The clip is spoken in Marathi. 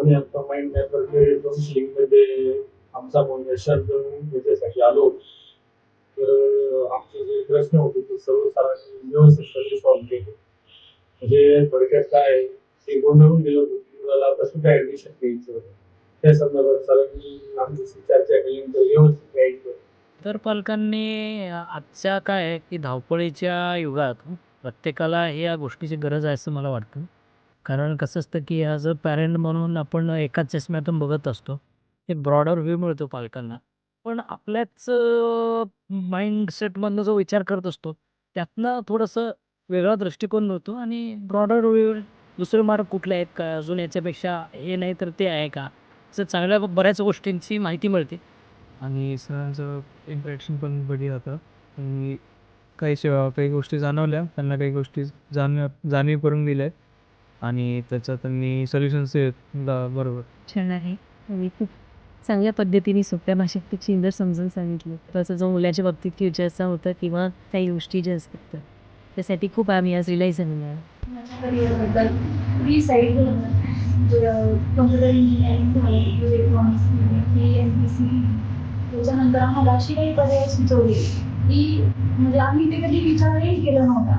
आम्ही आता माइंड मॅपरकडे काउन्सिलिंगमध्ये आमचा मुलगा शब्द त्याच्यासाठी आलो. तर आमचे जे प्रश्न होते ते सर्व सरांनी व्यवस्थितपणे सॉल्व्ह केले. म्हणजे थोडक्यात काय आहे, ते गोंधळून गेलो होतो की मुलाला आता कुठे ऍडमिशन घ्यायचं. त्या संदर्भात सरांनी आमच्याशी चर्चा केली आणि ते व्यवस्थित घ्यायचं. तर पालकांनी आजच्या काय आहे, की धावपळीच्या युगात प्रत्येकाला या गोष्टीची गरज आहे असं मला वाटतं. कारण कसं असतं, की ॲज अ पॅरेंट म्हणून आपण एकाच चष्म्यातून बघत असतो. एक ब्रॉडर व्ह्यू मिळतो पालकांना. पण आपल्याच माइंडसेटमधनं जो विचार करत असतो, त्यातनं थोडंसं वेगळा दृष्टिकोन मिळतो आणि ब्रॉडर व्ह्यू दुसरे मार्ग कुठले आहेत का? अजून याच्यापेक्षा हे नाही तर ते आहे का? असं चांगल्या बऱ्याच गोष्टींची माहिती मिळते. आणि सरांचं इंटरॅक्शन पण बढिया होतं आणि काही गोष्टी जाणवल्या त्यांना, काही गोष्टी जाणीव करून दिल्या आणि त्याचं त्यांनी सोल्युशन्स बरोबर. छान आहे आणि खूप चांगल्या पद्धतीने सोप्या भाषेत खूप सुंदर समजून सांगितलं. त्याचा जो मुलाच्या बाबतीत फ्युचरचा होता किंवा काही गोष्टी ज्या असतात तर त्यासाठी खूप आम्ही आज रिलाईज झालेलो माझ्या करिअरबद्दल मी साईड कम्प्युटर इंजिनिअरिंग झालं, इलेक्ट्रॉनिक्स MPC. त्याच्यानंतर आम्हाला अशी काही पर्याय सुचवले की म्हणजे आम्ही ते कधी विचारही केला नव्हता.